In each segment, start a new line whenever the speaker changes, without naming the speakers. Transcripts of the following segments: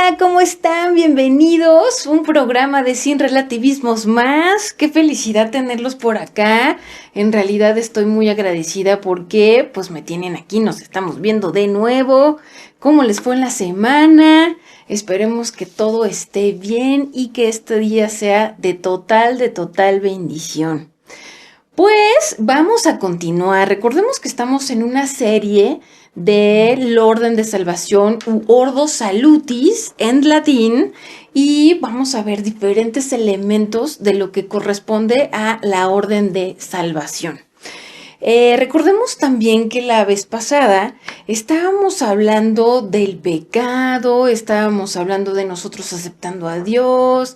Hola, ¿cómo están? Bienvenidos. Un programa de Sin Relativismos más. Qué felicidad tenerlos por acá. En realidad estoy muy agradecida porque pues me tienen aquí, nos estamos viendo de nuevo. ¿Cómo les fue en la semana? Esperemos que todo esté bien y que este día sea de total bendición. Pues vamos a continuar. Recordemos que estamos en una serie del orden de salvación u Ordo Salutis en latín y vamos a ver diferentes elementos de lo que corresponde a la orden de salvación. Recordemos también que la vez pasada estábamos hablando del pecado, estábamos hablando de nosotros aceptando a Dios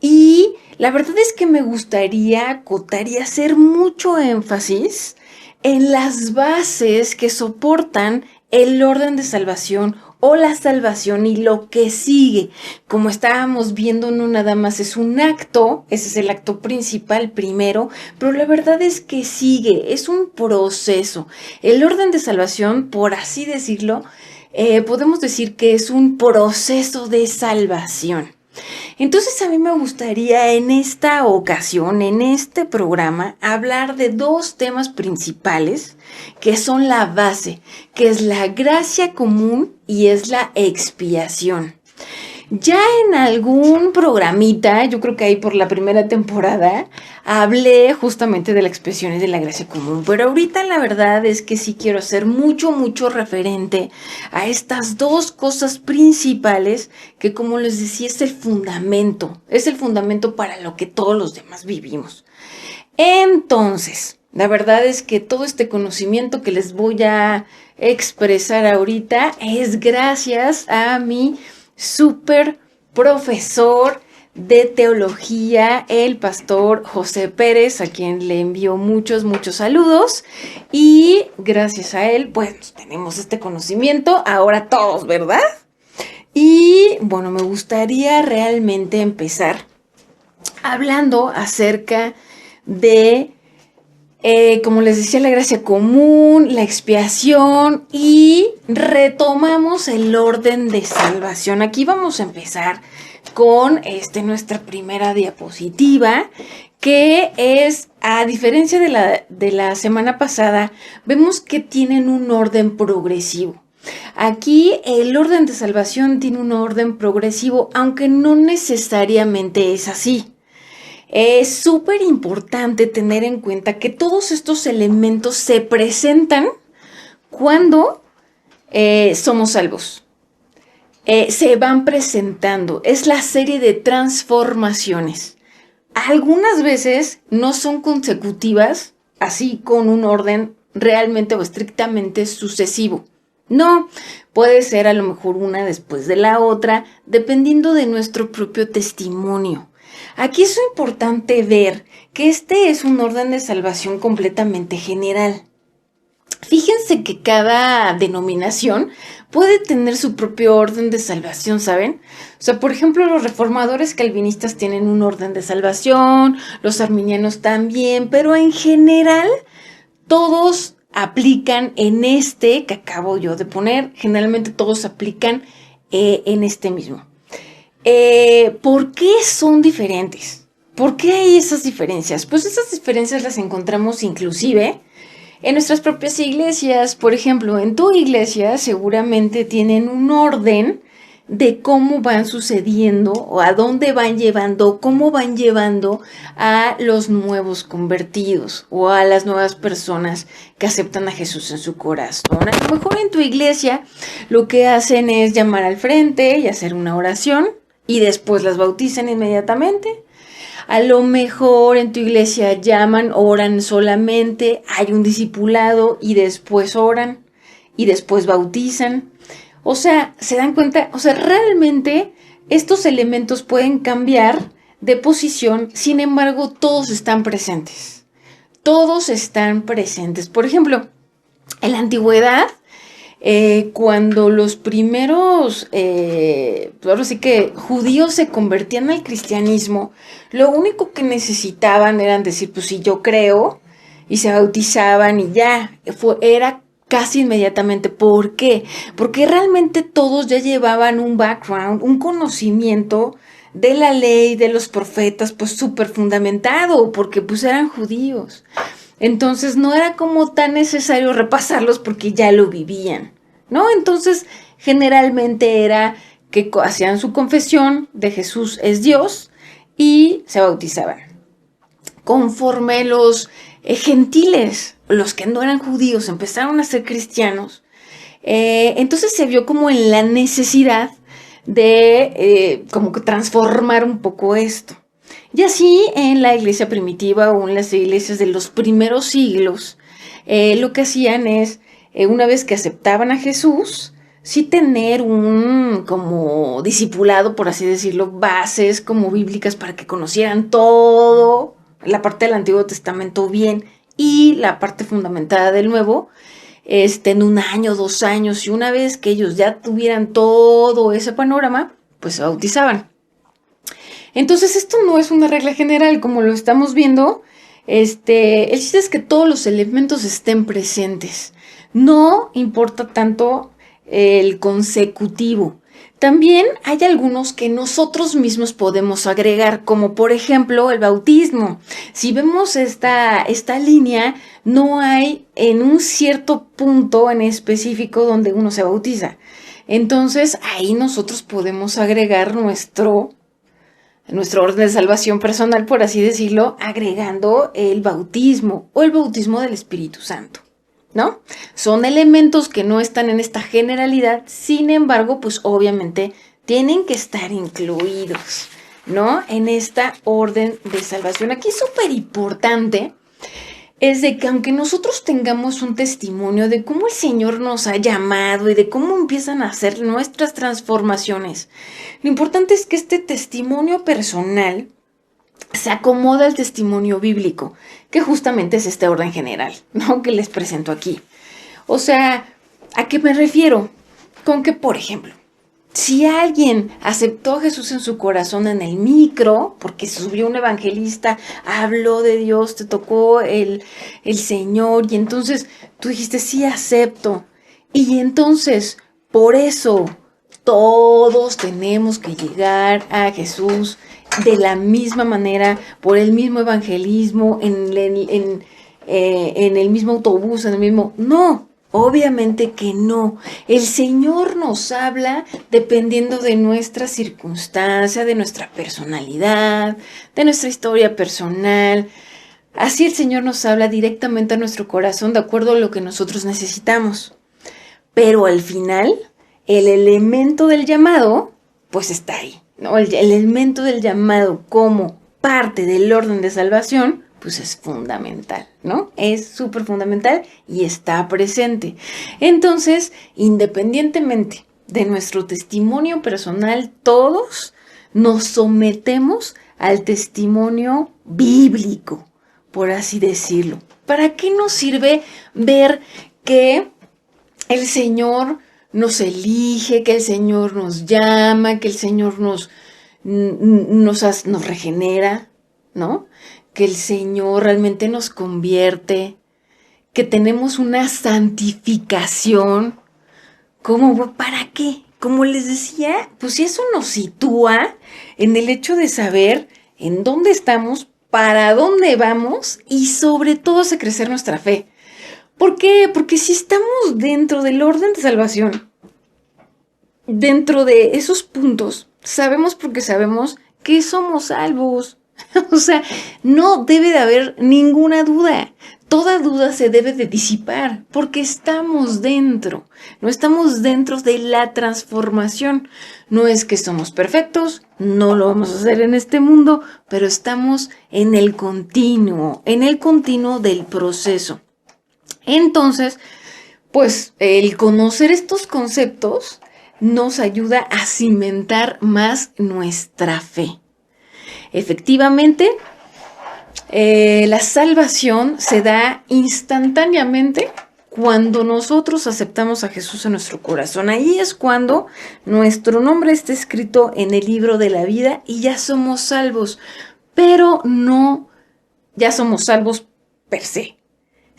y la verdad es que me gustaría acotar y hacer mucho énfasis en las bases que soportan el orden de salvación o la salvación y lo que sigue. Como estábamos viendo, no nada más es un acto, ese es el acto principal primero, pero la verdad es que sigue, es un proceso. El orden de salvación, por así decirlo, podemos decir que es un proceso de salvación. Entonces a mí me gustaría en esta ocasión, en este programa, hablar de dos temas principales que son la base, que es la gracia común y es la expiación. Ya en algún programita, yo creo que ahí por la primera temporada, hablé justamente de las expresiones de la gracia común, pero ahorita la verdad es que sí quiero hacer mucho referente a estas dos cosas principales que, como les decía, es el fundamento para lo que todos los demás vivimos. Entonces, la verdad es que todo este conocimiento que les voy a expresar ahorita es gracias a mi súper profesor de teología, el pastor José Pérez, a quien le envío muchos saludos, y gracias a él, pues tenemos este conocimiento ahora todos, ¿verdad? Y bueno, me gustaría realmente empezar hablando acerca de como les decía, la gracia común, la expiación y retomamos el orden de salvación. Aquí vamos a empezar con nuestra primera diapositiva, que es, a diferencia de la semana pasada, vemos que tienen un orden progresivo. Aquí el orden de salvación tiene un orden progresivo, aunque no necesariamente es así. Es súper importante tener en cuenta que todos estos elementos se presentan cuando somos salvos. Se van presentando. Es la serie de transformaciones. Algunas veces no son consecutivas, así con un orden realmente o estrictamente sucesivo. No, puede ser a lo mejor una después de la otra, dependiendo de nuestro propio testimonio. Aquí es importante ver que este es un orden de salvación completamente general. Fíjense que cada denominación puede tener su propio orden de salvación, ¿saben? O sea, por ejemplo, los reformadores calvinistas tienen un orden de salvación, los arminianos también, pero en general todos aplican en este que acabo yo de poner, generalmente todos aplican en este mismo. ¿Por qué son diferentes? ¿Por qué hay esas diferencias? Pues esas diferencias las encontramos inclusive en nuestras propias iglesias. Por ejemplo, en tu iglesia seguramente tienen un orden de cómo van sucediendo o a dónde van llevando, cómo van llevando a los nuevos convertidos o a las nuevas personas que aceptan a Jesús en su corazón. A lo mejor en tu iglesia lo que hacen es llamar al frente y hacer una oración y después las bautizan inmediatamente. A lo mejor en tu iglesia llaman, oran solamente, hay un discipulado y después oran y después bautizan. O sea, ¿se dan cuenta? O sea, realmente estos elementos pueden cambiar de posición, sin embargo, todos están presentes. Todos están presentes. Por ejemplo, en la antigüedad, cuando los primeros, ahora sí que judíos se convertían al cristianismo, lo único que necesitaban era decir, pues sí, yo creo, y se bautizaban y ya, era casi inmediatamente. ¿Por qué? Porque realmente todos ya llevaban un background, un conocimiento de la ley, de los profetas, pues súper fundamentado, porque pues eran judíos. Entonces no era como tan necesario repasarlos porque ya lo vivían, ¿no? Entonces generalmente era que hacían su confesión de Jesús es Dios y se bautizaban. Conforme los gentiles, los que no eran judíos, empezaron a ser cristianos, entonces se vio como en la necesidad de como que transformar un poco esto. Y así en la iglesia primitiva o en las iglesias de los primeros siglos, lo que hacían es, una vez que aceptaban a Jesús, sí tener un como discipulado, por así decirlo, bases como bíblicas para que conocieran todo, la parte del Antiguo Testamento bien y la parte fundamentada del Nuevo, en 1 año, 2 años, y una vez que ellos ya tuvieran todo ese panorama, pues se bautizaban. Entonces esto no es una regla general como lo estamos viendo. El chiste es que todos los elementos estén presentes. No importa tanto el consecutivo. También hay algunos que nosotros mismos podemos agregar, como por ejemplo el bautismo. Si vemos esta línea, no hay en un cierto punto en específico donde uno se bautiza. Entonces ahí nosotros podemos agregar nuestro orden de salvación personal, por así decirlo, agregando el bautismo o el bautismo del Espíritu Santo, ¿no? Son elementos que no están en esta generalidad, sin embargo, pues obviamente tienen que estar incluidos, ¿no? En esta orden de salvación. Aquí es súper importante es de que aunque nosotros tengamos un testimonio de cómo el Señor nos ha llamado y de cómo empiezan a hacer nuestras transformaciones, lo importante es que este testimonio personal se acomoda al testimonio bíblico, que justamente es este orden general, ¿no? Que les presento aquí. O sea, ¿a qué me refiero? Con que, por ejemplo, si alguien aceptó a Jesús en su corazón en el micro, porque subió un evangelista, habló de Dios, te tocó el Señor, y entonces tú dijiste, sí, acepto. Y entonces, por eso, todos tenemos que llegar a Jesús de la misma manera, por el mismo evangelismo, en el mismo autobús, en el mismo... No. Obviamente que no. El Señor nos habla dependiendo de nuestra circunstancia, de nuestra personalidad, de nuestra historia personal. Así el Señor nos habla directamente a nuestro corazón de acuerdo a lo que nosotros necesitamos. Pero al final, el elemento del llamado, pues está ahí, ¿no? El elemento del llamado como parte del orden de salvación, pues es fundamental, ¿no? Es súper fundamental y está presente. Entonces, independientemente de nuestro testimonio personal, todos nos sometemos al testimonio bíblico, por así decirlo. ¿Para qué nos sirve ver que el Señor nos elige, que el Señor nos llama, que el Señor nos regenera, ¿no? Que el Señor realmente nos convierte, que tenemos una santificación? ¿Cómo? ¿Para qué? Como les decía, pues si eso nos sitúa en el hecho de saber en dónde estamos, para dónde vamos y sobre todo hace crecer nuestra fe. ¿Por qué? Porque si estamos dentro del orden de salvación, dentro de esos puntos, sabemos porque sabemos que somos salvos. O sea, no debe de haber ninguna duda. Toda duda se debe de disipar porque estamos dentro. No estamos dentro de la transformación. No es que somos perfectos, no lo vamos a hacer en este mundo, pero estamos en el continuo del proceso. Entonces, pues el conocer estos conceptos nos ayuda a cimentar más nuestra fe. Efectivamente, la salvación se da instantáneamente cuando nosotros aceptamos a Jesús en nuestro corazón. Ahí es cuando nuestro nombre está escrito en el libro de la vida y ya somos salvos, pero no ya somos salvos per se,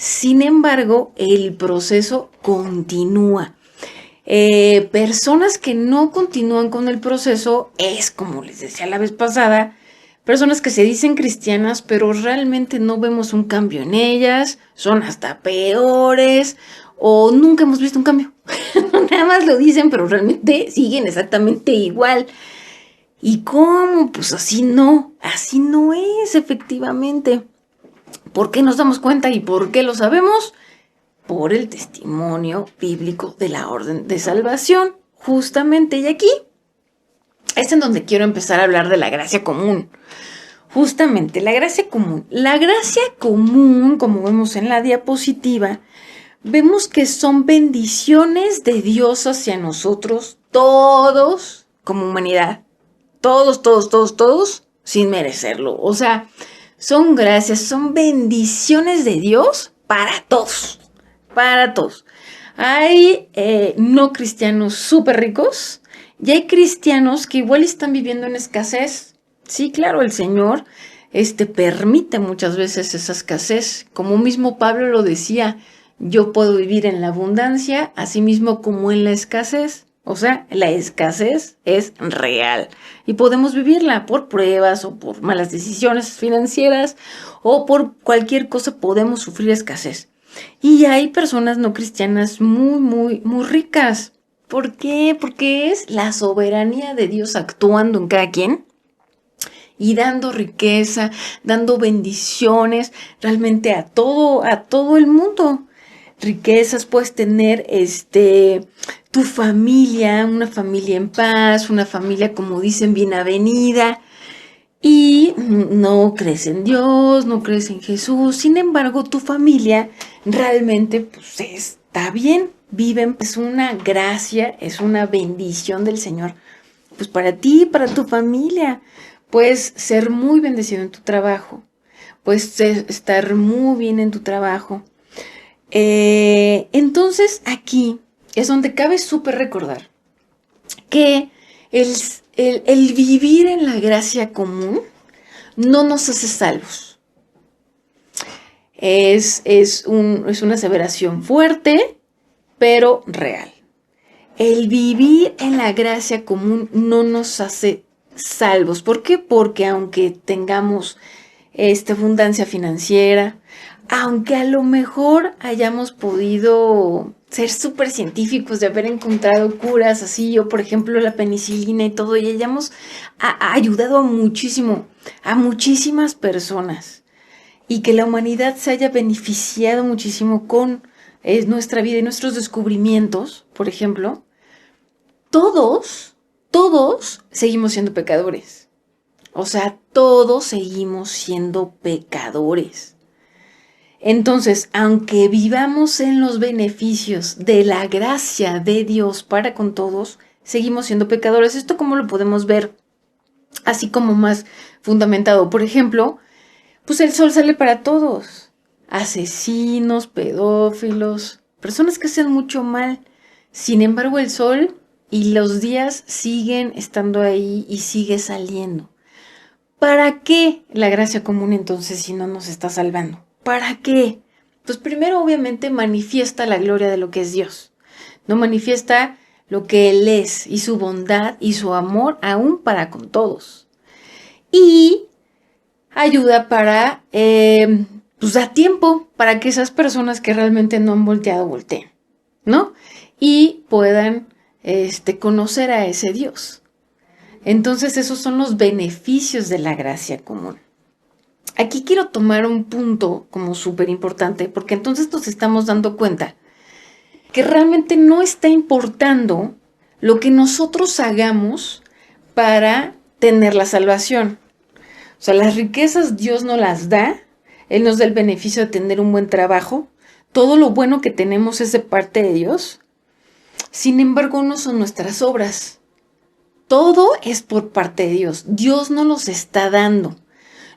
Sin embargo, el proceso continúa. Personas que no continúan con el proceso es, como les decía la vez pasada, personas que se dicen cristianas, pero realmente no vemos un cambio en ellas, son hasta peores o nunca hemos visto un cambio. Nada más lo dicen, pero realmente siguen exactamente igual. ¿Y cómo? Pues así no es efectivamente. ¿Por qué nos damos cuenta y por qué lo sabemos? Por el testimonio bíblico de la orden de salvación, justamente. Y aquí es en donde quiero empezar a hablar de la gracia común. Justamente, la gracia común. La gracia común, como vemos en la diapositiva, vemos que son bendiciones de Dios hacia nosotros, todos, como humanidad. Todos, sin merecerlo. O sea, son gracias, son bendiciones de Dios para todos. Para todos. Hay no cristianos súper ricos y hay cristianos que igual están viviendo en escasez. Sí, claro, el Señor permite muchas veces esa escasez. Como mismo Pablo lo decía, yo puedo vivir en la abundancia, así mismo como en la escasez. O sea, la escasez es real y podemos vivirla por pruebas o por malas decisiones financieras o por cualquier cosa podemos sufrir escasez. Y hay personas no cristianas muy ricas. ¿Por qué? Porque es la soberanía de Dios actuando en cada quien y dando riqueza, dando bendiciones realmente a todo el mundo. Riquezas puedes tener tu familia, una familia en paz, una familia, como dicen, bien avenida, y no crees en Dios, no crees en Jesús. Sin embargo, tu familia realmente pues está bien, viven, es una gracia, es una bendición del Señor, pues para ti, para tu familia. Puedes ser muy bendecido en tu trabajo, puedes estar muy bien en tu trabajo. Entonces aquí es donde cabe súper recordar que el vivir en la gracia común no nos hace salvos. Es una aseveración fuerte, pero real. El vivir en la gracia común no nos hace salvos. ¿Por qué? Porque aunque tengamos esta abundancia financiera, aunque a lo mejor hayamos podido ser súper científicos de haber encontrado curas, así yo, por ejemplo, la penicilina y todo, y hayamos ayudado a muchísimas personas, y que la humanidad se haya beneficiado muchísimo con nuestra vida y nuestros descubrimientos, por ejemplo, todos seguimos siendo pecadores. O sea, todos seguimos siendo pecadores. Entonces, aunque vivamos en los beneficios de la gracia de Dios para con todos, seguimos siendo pecadores. ¿Esto cómo lo podemos ver? Así como más fundamentado. Por ejemplo, pues el sol sale para todos. Asesinos, pedófilos, personas que hacen mucho mal. Sin embargo, el sol y los días siguen estando ahí y sigue saliendo. ¿Para qué la gracia común entonces si no nos está salvando? ¿Para qué? Pues primero obviamente manifiesta la gloria de lo que es Dios. No manifiesta lo que Él es y su bondad y su amor aún para con todos. Y ayuda para, pues da tiempo para que esas personas que realmente no han volteado, volteen, ¿no? Y puedan conocer a ese Dios. Entonces esos son los beneficios de la gracia común. Aquí quiero tomar un punto como súper importante, porque entonces nos estamos dando cuenta que realmente no está importando lo que nosotros hagamos para tener la salvación. O sea, las riquezas Dios nos las da, Él nos da el beneficio de tener un buen trabajo, todo lo bueno que tenemos es de parte de Dios. Sin embargo, no son nuestras obras. Todo es por parte de Dios. Dios nos los está dando.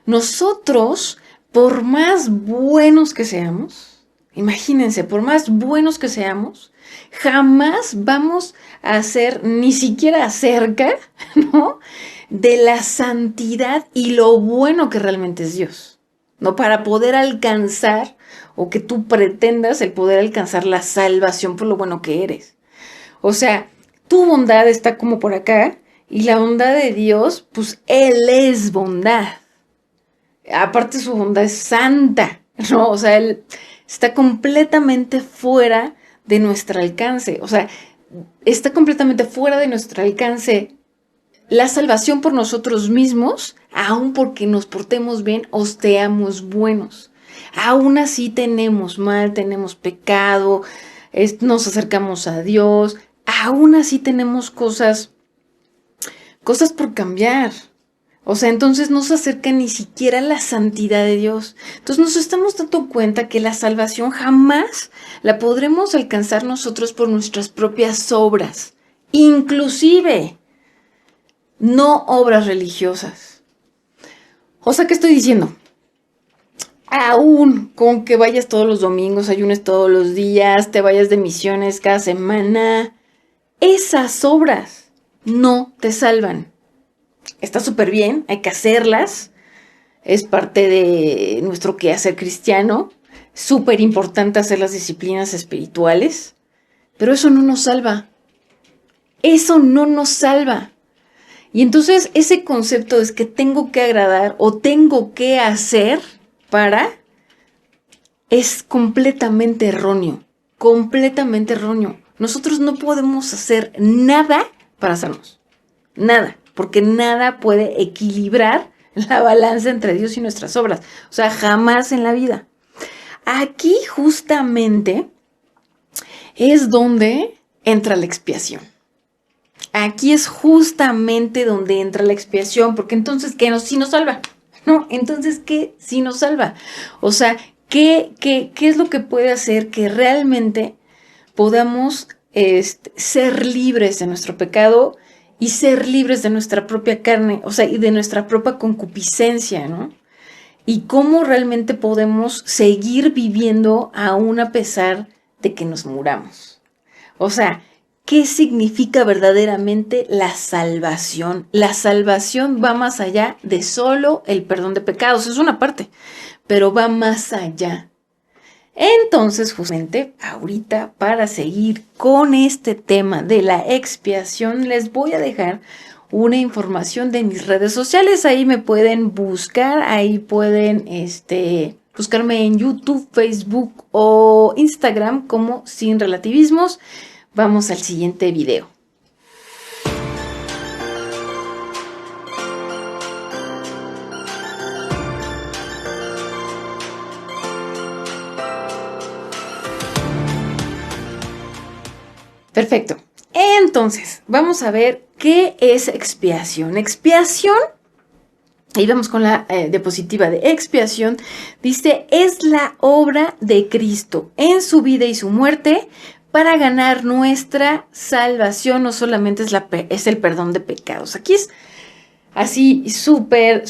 Nosotros, por más buenos que seamos, imagínense, por más buenos que seamos, jamás vamos a ser ni siquiera cerca, ¿no?, de la santidad y lo bueno que realmente es Dios, ¿no?, para poder alcanzar o que tú pretendas el poder alcanzar la salvación por lo bueno que eres. O sea, tu bondad está como por acá y la bondad de Dios, pues Él es bondad. Aparte su bondad es santa, ¿no? O sea, Él está completamente fuera de nuestro alcance. O sea, está completamente fuera de nuestro alcance la salvación por nosotros mismos, aun porque nos portemos bien o seamos buenos. Aún así tenemos mal, tenemos pecado, nos acercamos a Dios, aún así tenemos cosas por cambiar. O sea, entonces no se acerca ni siquiera a la santidad de Dios. Entonces nos estamos dando cuenta que la salvación jamás la podremos alcanzar nosotros por nuestras propias obras. Inclusive, no obras religiosas. O sea, ¿qué estoy diciendo? Aún con que vayas todos los domingos, ayunes todos los días, te vayas de misiones cada semana, esas obras no te salvan. Está súper bien, hay que hacerlas, es parte de nuestro quehacer cristiano, súper importante hacer las disciplinas espirituales, pero eso no nos salva, eso no nos salva. Y entonces ese concepto es que tengo que agradar o tengo que hacer para, es completamente erróneo, completamente erróneo. Nosotros no podemos hacer nada para hacernos, nada. Porque nada puede equilibrar la balanza entre Dios y nuestras obras. O sea, jamás en la vida. Aquí justamente es donde entra la expiación. Aquí es justamente donde entra la expiación, porque entonces, ¿qué sí nos salva? No, entonces, ¿qué sí nos salva? O sea, ¿qué es lo que puede hacer que realmente podamos ser libres de nuestro pecado y ser libres de nuestra propia carne, o sea, y de nuestra propia concupiscencia, ¿no? Y cómo realmente podemos seguir viviendo aún a pesar de que nos muramos. O sea, ¿qué significa verdaderamente la salvación? La salvación va más allá de solo el perdón de pecados, es una parte, pero va más allá. Entonces, justamente, ahorita, para seguir con este tema de la expiación, les voy a dejar una información de mis redes sociales. Ahí me pueden buscar, ahí pueden buscarme en YouTube, Facebook o Instagram como Sin Relativismos. Vamos al siguiente video. Perfecto. Entonces, vamos a ver qué es expiación. Expiación, ahí vamos con la diapositiva de expiación, dice, es la obra de Cristo en su vida y su muerte para ganar nuestra salvación. No solamente es el perdón de pecados. Aquí es así súper,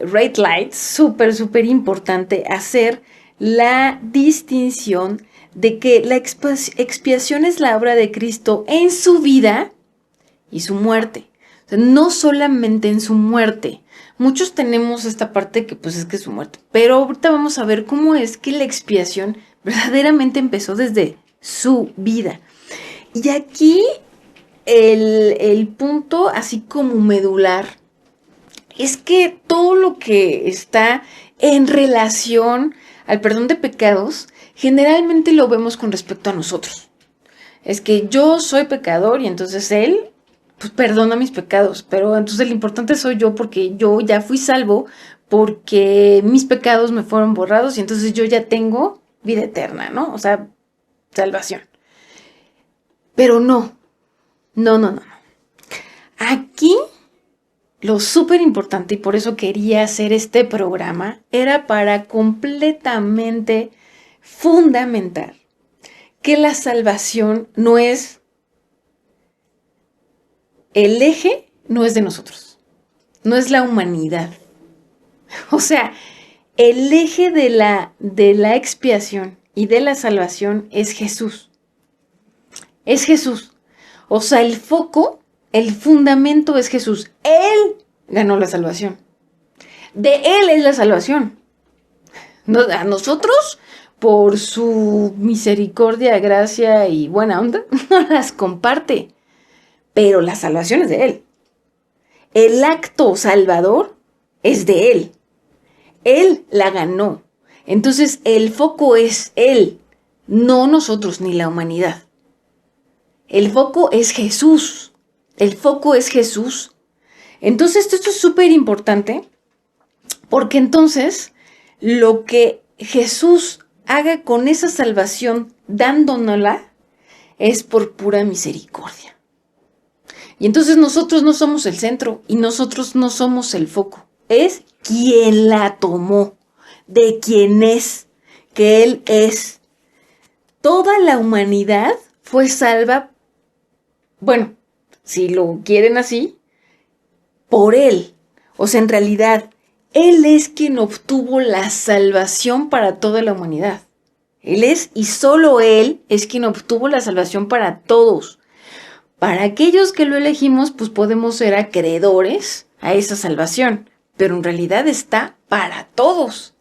red light, súper importante hacer la distinción de que la expiación es la obra de Cristo en su vida y su muerte. O sea, no solamente en su muerte. Muchos tenemos esta parte que pues es que es su muerte. Pero ahorita vamos a ver cómo es que la expiación verdaderamente empezó desde su vida. Y aquí el punto así como medular es que todo lo que está en relación al perdón de pecados generalmente lo vemos con respecto a nosotros. Es que yo soy pecador y entonces Él pues, perdona mis pecados, pero entonces lo importante soy yo porque yo ya fui salvo, porque mis pecados me fueron borrados y entonces yo ya tengo vida eterna, ¿no? O sea, salvación. Pero no. Aquí lo súper importante, y por eso quería hacer este programa, era para completamente fundamentar que la salvación no es el eje, no es de nosotros, no es la humanidad. O sea, el eje de la expiación y de la salvación es Jesús. Es Jesús. O sea, el foco, el fundamento es Jesús. Él ganó la salvación. De Él es la salvación. A nosotros, por su misericordia, gracia y buena onda, no las comparte. Pero la salvación es de Él. El acto salvador es de Él. Él la ganó. Entonces el foco es Él, no nosotros ni la humanidad. El foco es Jesús. El foco es Jesús. Entonces esto es súper importante porque entonces lo que Jesús haga con esa salvación dándonosla es por pura misericordia. Y entonces nosotros no somos el centro y nosotros no somos el foco. Es quien la tomó, de quien es, que Él es. Toda la humanidad fue salva, bueno, si lo quieren así, por Él. O sea, en realidad, Él es quien obtuvo la salvación para toda la humanidad. Él es, y solo Él es quien obtuvo la salvación para todos. Para aquellos que lo elegimos, pues podemos ser acreedores a esa salvación, pero en realidad está para todos.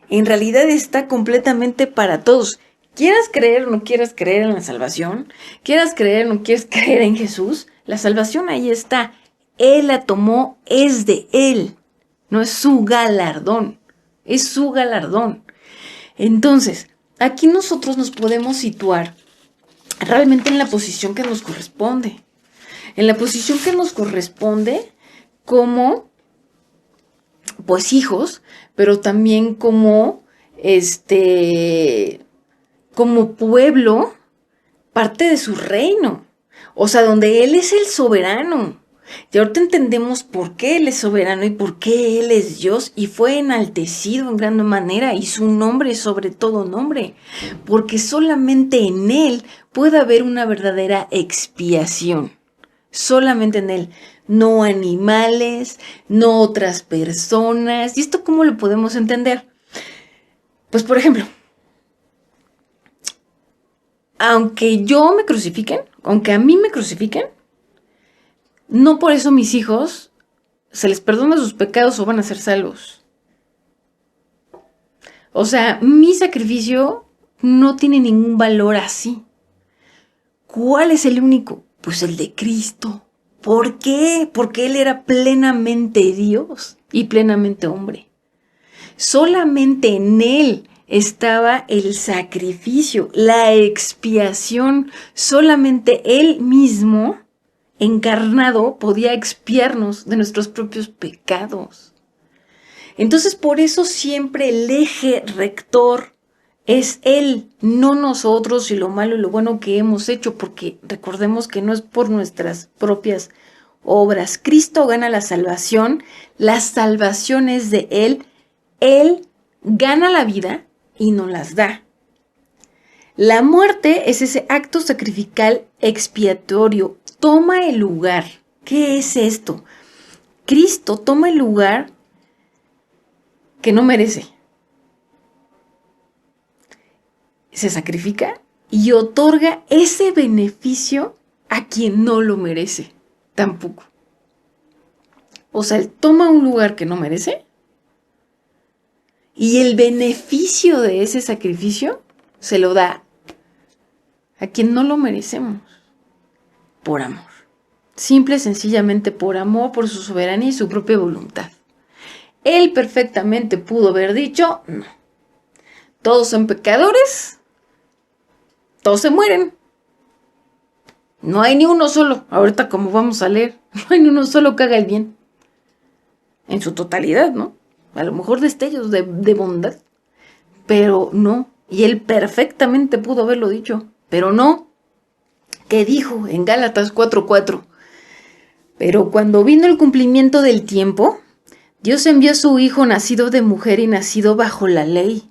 En realidad está completamente para todos. Quieras creer o no quieras creer en la salvación, quieras creer o no quieras creer en Jesús, la salvación ahí está. Él la tomó, es de Él, no es su galardón, es su galardón. Entonces, aquí nosotros nos podemos situar realmente en la posición que nos corresponde. En la posición que nos corresponde como, pues, hijos, pero también como, como pueblo, parte de su reino. O sea, donde Él es el soberano. Y ahorita entendemos por qué Él es soberano y por qué Él es Dios y fue enaltecido en gran manera y su nombre es sobre todo nombre, porque solamente en Él puede haber una verdadera expiación, solamente en Él, no animales, no otras personas. ¿Y esto cómo lo podemos entender? Pues por ejemplo, aunque yo me crucifiquen, aunque a mí me crucifiquen, no por eso mis hijos se les perdona sus pecados o van a ser salvos. O sea, mi sacrificio no tiene ningún valor así. ¿Cuál es el único? Pues el de Cristo. ¿Por qué? Porque Él era plenamente Dios y plenamente hombre. Solamente en Él estaba el sacrificio, la expiación. Solamente Él mismo, encarnado, podía expiarnos de nuestros propios pecados. Entonces, por eso siempre el eje rector es Él, no nosotros y lo malo y lo bueno que hemos hecho, porque recordemos que no es por nuestras propias obras. Cristo gana la salvación es de Él gana la vida y nos las da. La muerte es ese acto sacrificial expiatorio, toma el lugar. ¿Qué es esto? Cristo toma el lugar que no merece. Se sacrifica y otorga ese beneficio a quien no lo merece tampoco. O sea, Él toma un lugar que no merece y el beneficio de ese sacrificio se lo da a quien no lo merecemos, por amor. Simple y sencillamente por amor, por su soberanía y su propia voluntad. Él perfectamente pudo haber dicho, no, todos son pecadores, todos se mueren. No hay ni uno solo, ahorita como vamos a leer, no hay ni uno solo que haga el bien. En su totalidad, ¿no? A lo mejor destellos de bondad, pero no. Y Él perfectamente pudo haberlo dicho, pero no. ¿Qué dijo en Gálatas 4:4? Pero cuando vino el cumplimiento del tiempo, Dios envió a su Hijo nacido de mujer y nacido bajo la ley,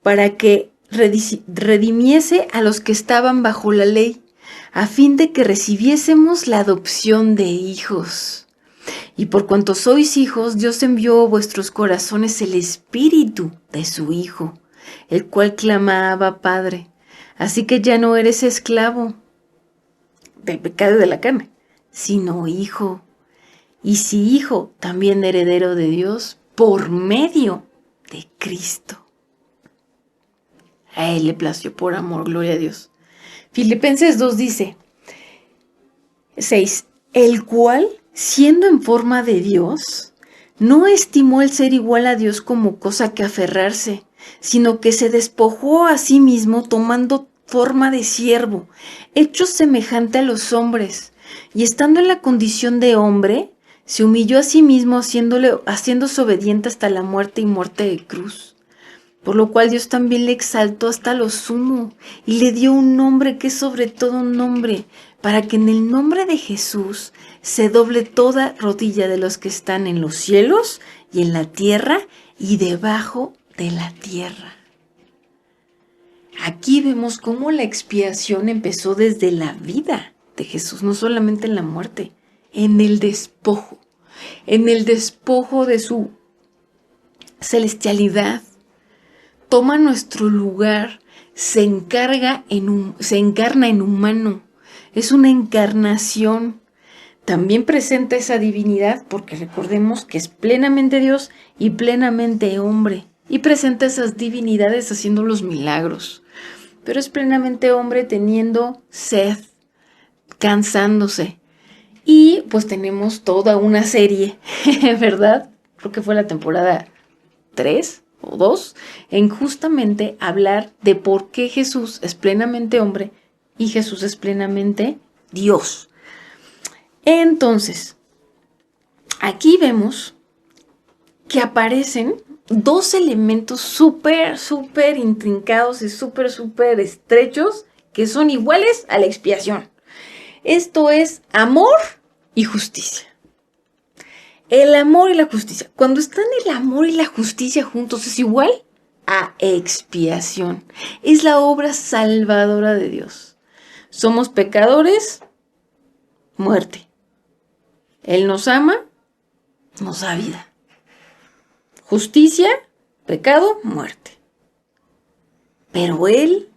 para que redimiese a los que estaban bajo la ley, a fin de que recibiésemos la adopción de hijos. Y por cuanto sois hijos, Dios envió a vuestros corazones el espíritu de su Hijo, el cual clamaba Padre. Así que ya no eres esclavo del pecado de la carne, sino hijo. Y si hijo, también heredero de Dios por medio de Cristo. A Él le plació por amor, gloria a Dios. Filipenses 2 dice, 6, el cual, siendo en forma de Dios, no estimó el ser igual a Dios como cosa que aferrarse, sino que se despojó a sí mismo tomando forma de siervo, hecho semejante a los hombres, y estando en la condición de hombre, se humilló a sí mismo haciéndose obediente hasta la muerte y muerte de cruz. Por lo cual Dios también le exaltó hasta lo sumo y le dio un nombre que es sobre todo un nombre, para que en el nombre de Jesús se doble toda rodilla de los que están en los cielos y en la tierra y debajo de la tierra. Aquí vemos cómo la expiación empezó desde la vida de Jesús, no solamente en la muerte, en el despojo de su celestialidad. Toma nuestro lugar, se encarna en humano, es una encarnación. También presenta esa divinidad, porque recordemos que es plenamente Dios y plenamente hombre, y presenta esas divinidades haciendo los milagros. Pero es plenamente hombre teniendo sed, cansándose. Y pues tenemos toda una serie, ¿verdad? Creo que fue la temporada 3 o 2, en justamente hablar de por qué Jesús es plenamente hombre y Jesús es plenamente Dios. Entonces, aquí vemos que aparecen dos elementos súper intrincados y súper estrechos que son iguales a la expiación. Esto es amor y justicia. El amor y la justicia. Cuando están el amor y la justicia juntos es igual a expiación. Es la obra salvadora de Dios. Somos pecadores, muerte. Él nos ama, nos da vida. Justicia, pecado, muerte. Pero Él,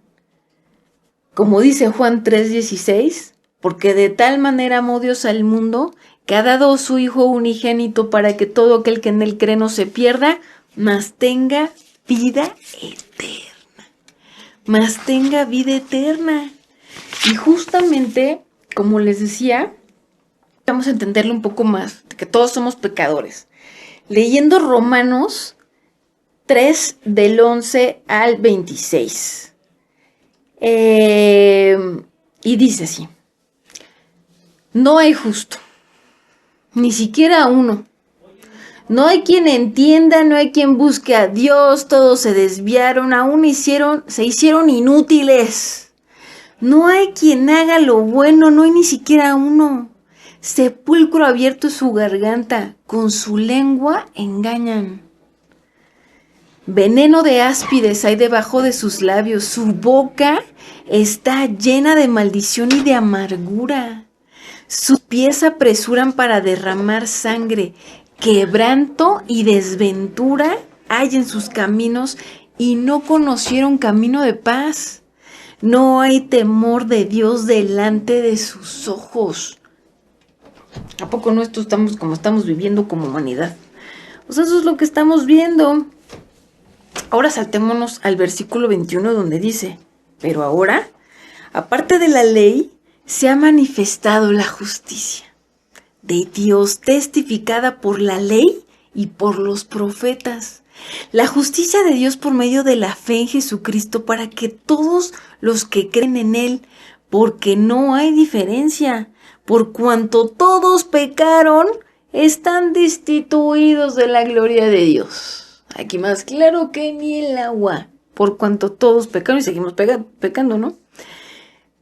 como dice Juan 3:16, porque de tal manera amó Dios al mundo, que ha dado su Hijo unigénito para que todo aquel que en Él cree no se pierda, mas tenga vida eterna. Mas tenga vida eterna. Y justamente, como les decía, vamos a entenderlo un poco más, de que todos somos pecadores. Leyendo Romanos 3, del 11 al 26. Y dice así: no hay justo, ni siquiera uno. No hay quien entienda, no hay quien busque a Dios, todos se desviaron, aún se hicieron inútiles. No hay quien haga lo bueno, no hay ni siquiera uno. Sepulcro abierto es su garganta, con su lengua engañan. Veneno de áspides hay debajo de sus labios, su boca está llena de maldición y de amargura. Sus pies apresuran para derramar sangre, quebranto y desventura hay en sus caminos y no conocieron camino de paz. No hay temor de Dios delante de sus ojos. ¿A poco no estamos como estamos viviendo como humanidad? Pues eso es lo que estamos viendo. Ahora saltémonos al versículo 21 donde dice: pero ahora, aparte de la ley, se ha manifestado la justicia de Dios testificada por la ley y por los profetas. La justicia de Dios por medio de la fe en Jesucristo para que todos los que creen en Él, porque no hay diferencia, por cuanto todos pecaron, están destituidos de la gloria de Dios. Aquí más claro que ni el agua, por cuanto todos pecaron y seguimos pecando, ¿no?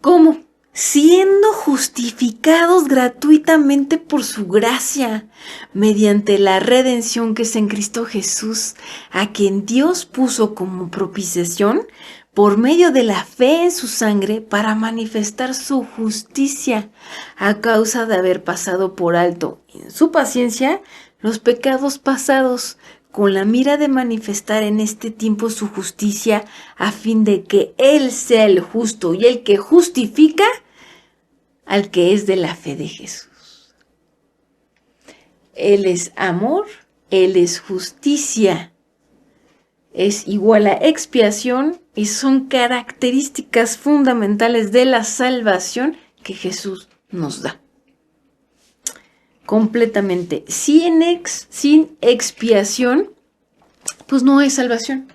¿Cómo? Siendo justificados gratuitamente por su gracia, mediante la redención que es en Cristo Jesús, a quien Dios puso como propiciación por medio de la fe en su sangre para manifestar su justicia, a causa de haber pasado por alto en su paciencia los pecados pasados, con la mira de manifestar en este tiempo su justicia, a fin de que Él sea el justo y el que justifica al que es de la fe de Jesús. Él es amor, Él es justicia. Es igual a expiación y son características fundamentales de la salvación que Jesús nos da. Completamente. Sin expiación, pues no hay salvación.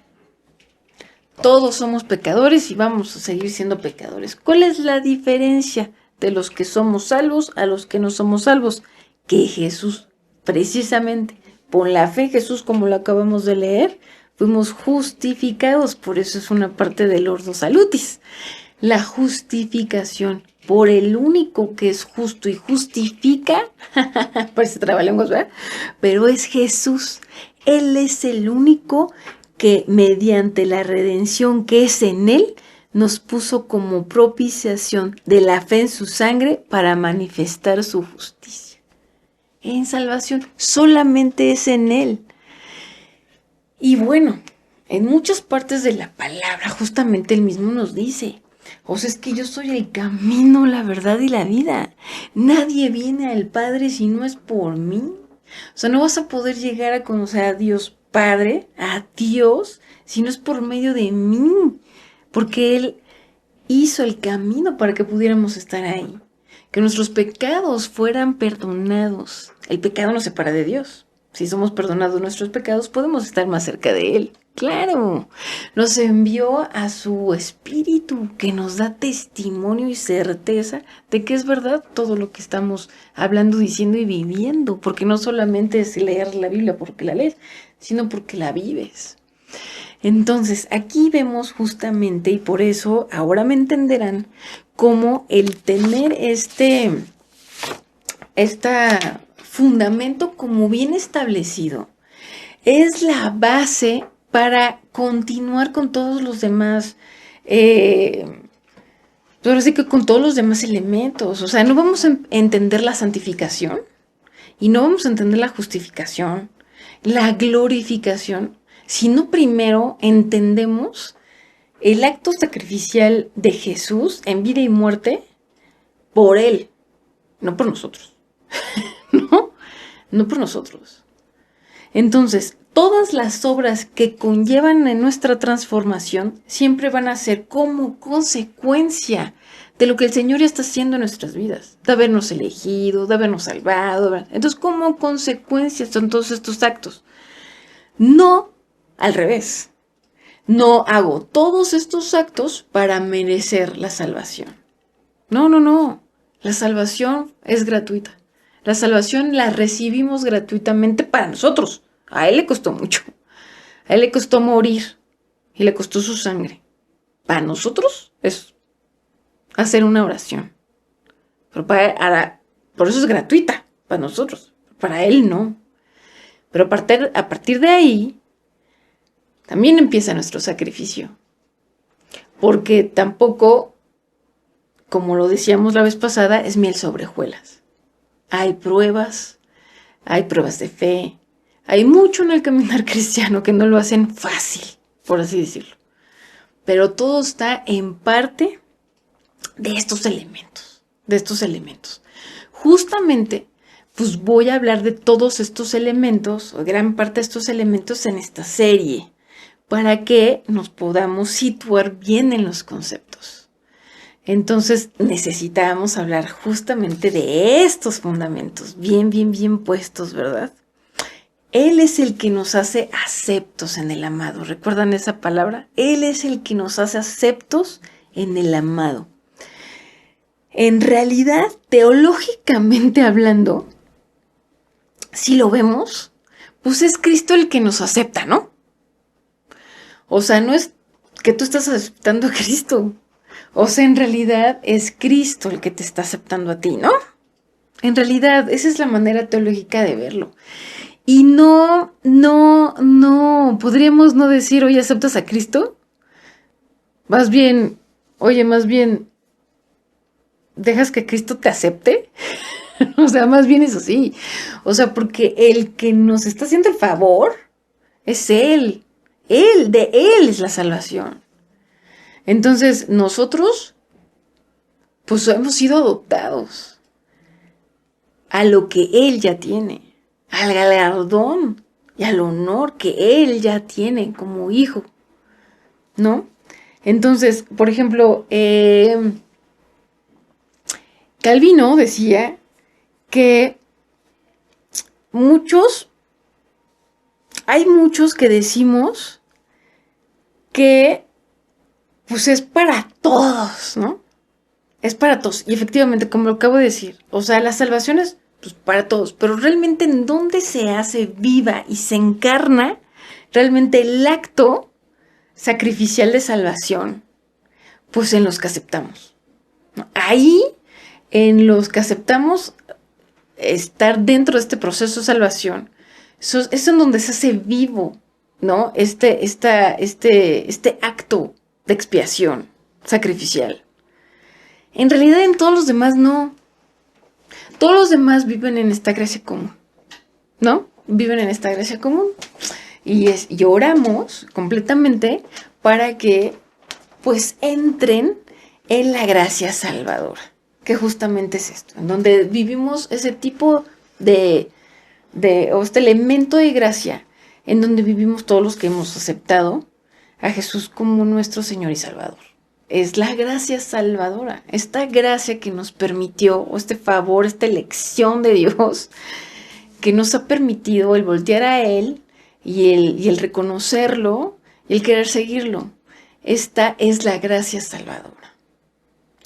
Todos somos pecadores y vamos a seguir siendo pecadores. ¿Cuál es la diferencia de los que somos salvos a los que no somos salvos? Que Jesús, precisamente, por la fe en Jesús, como lo acabamos de leer, fuimos justificados. Por eso es una parte del Ordo Salutis. La justificación por el único que es justo y justifica, parece trabalenguas, ¿verdad? Pero es Jesús. Él es el único que mediante la redención que es en Él, nos puso como propiciación de la fe en su sangre para manifestar su justicia. En salvación, solamente es en Él. Y bueno, en muchas partes de la palabra, justamente Él mismo nos dice, o sea, es que yo soy el camino, la verdad y la vida. Nadie viene al Padre si no es por mí. O sea, no vas a poder llegar a conocer a Dios Padre, a Dios, si no es por medio de mí, porque Él hizo el camino para que pudiéramos estar ahí, que nuestros pecados fueran perdonados. El pecado nos separa de Dios. Si somos perdonados nuestros pecados, podemos estar más cerca de Él. Claro, nos envió a su Espíritu que nos da testimonio y certeza de que es verdad todo lo que estamos hablando, diciendo y viviendo, porque no solamente es leer la Biblia porque la lees, sino porque la vives. Entonces, aquí vemos justamente, y por eso ahora me entenderán, cómo el tener este fundamento como bien establecido es la base para continuar con todos los demás, ahora sí que con todos los demás elementos. O sea, no vamos a entender la santificación y no vamos a entender la justificación, la glorificación, sino primero entendemos el acto sacrificial de Jesús en vida y muerte por Él, no por nosotros. No por nosotros. Entonces, todas las obras que conllevan en nuestra transformación siempre van a ser como consecuencia de lo que el Señor ya está haciendo en nuestras vidas, de habernos elegido, de habernos salvado, ¿verdad? Entonces, como consecuencia son todos estos actos. No al revés. No hago todos estos actos para merecer la salvación. No. La salvación es gratuita. La salvación la recibimos gratuitamente para nosotros. A Él le costó mucho. A Él le costó morir y le costó su sangre. Para nosotros es hacer una oración. Pero por eso es gratuita, para nosotros. Para Él no. Pero a partir de ahí, también empieza nuestro sacrificio. Porque tampoco, como lo decíamos la vez pasada, es miel sobre hojuelas. Hay pruebas de fe, hay mucho en el caminar cristiano que no lo hacen fácil, por así decirlo. Pero todo está en parte de estos elementos. Justamente, pues voy a hablar de todos estos elementos, o gran parte de estos elementos en esta serie, para que nos podamos situar bien en los conceptos. Entonces necesitamos hablar justamente de estos fundamentos, bien puestos, ¿verdad? Él es el que nos hace aceptos en el amado. ¿Recuerdan esa palabra? Él es el que nos hace aceptos en el amado. En realidad, teológicamente hablando, si lo vemos, pues es Cristo el que nos acepta, ¿no? O sea, no es que tú estás aceptando a Cristo. O sea, en realidad es Cristo el que te está aceptando a ti, ¿no? En realidad, esa es la manera teológica de verlo. Y no, podríamos no decir, oye, ¿aceptas a Cristo? Más bien, ¿dejas que Cristo te acepte? O sea, más bien eso sí. O sea, porque el que nos está haciendo el favor es Él. De Él es la salvación. Entonces, nosotros, pues hemos sido adoptados a lo que Él ya tiene, al galardón y al honor que Él ya tiene como hijo, ¿no? Entonces, por ejemplo, Calvino decía que hay muchos que decimos que pues es para todos, ¿no? Es para todos. Y efectivamente, como lo acabo de decir, o sea, la salvación es pues, para todos, pero realmente en dónde se hace viva y se encarna realmente el acto sacrificial de salvación, pues en los que aceptamos, ¿no? Ahí, en los que aceptamos estar dentro de este proceso de salvación, eso es en donde se hace vivo, ¿no? Este acto de expiación sacrificial. En realidad en todos los demás no. Todos los demás viven en esta gracia común, ¿no? Viven en esta gracia común. Y oramos completamente para que pues entren en la gracia salvadora, que justamente es esto, en donde vivimos ese tipo o este elemento de gracia, en donde vivimos todos los que hemos aceptado a Jesús como nuestro Señor y Salvador. Es la gracia salvadora, esta gracia que nos permitió, o este favor, esta elección de Dios, que nos ha permitido el voltear a Él y el reconocerlo y el querer seguirlo. Esta es la gracia salvadora.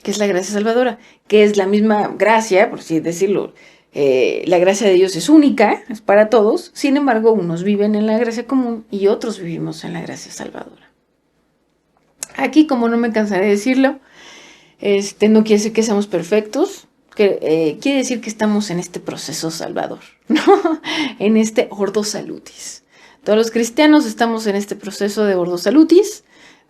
¿Qué es la gracia salvadora? Que es la misma gracia, por así decirlo. La gracia de Dios es única, es para todos. Sin embargo, unos viven en la gracia común y otros vivimos en la gracia salvadora. Aquí, como no me cansaré de decirlo, no quiere decir que seamos perfectos, quiere decir que estamos en este proceso salvador, ¿no? En este ordo salutis. Todos los cristianos estamos en este proceso de ordo salutis,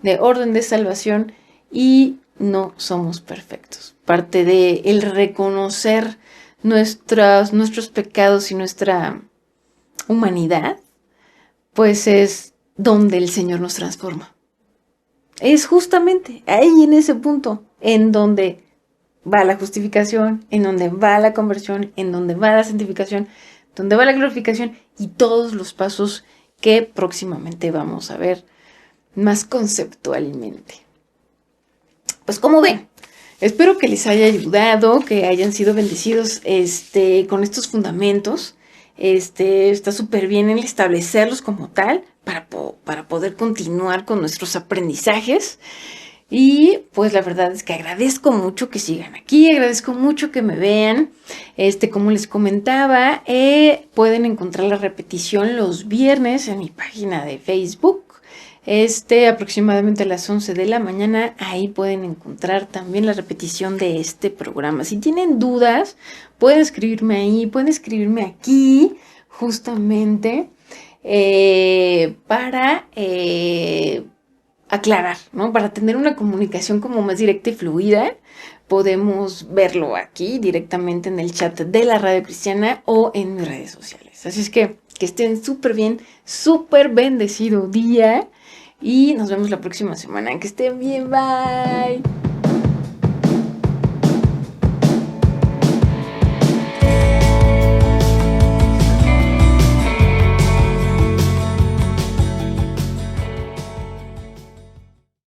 de orden de salvación, y no somos perfectos. Parte de el reconocer nuestros pecados y nuestra humanidad, pues es donde el Señor nos transforma. Es justamente ahí en ese punto en donde va la justificación, en donde va la conversión, en donde va la santificación, donde va la glorificación y todos los pasos que próximamente vamos a ver más conceptualmente. Pues como ven, espero que les haya ayudado, que hayan sido bendecidos con estos fundamentos. Está súper bien el establecerlos como tal para poder continuar con nuestros aprendizajes. Y pues la verdad es que agradezco mucho que sigan aquí, agradezco mucho que me vean. Como les comentaba, pueden encontrar la repetición los viernes en mi página de Facebook. Aproximadamente a las 11 de la mañana, ahí pueden encontrar también la repetición de este programa. Si tienen dudas, pueden escribirme ahí, pueden escribirme aquí, justamente, para aclarar, ¿no? Para tener una comunicación como más directa y fluida. Podemos verlo aquí directamente en el chat de la Radio Cristiana o en mis redes sociales. Así es que estén súper bien, súper bendecido día y nos vemos la próxima semana. Que estén bien, bye.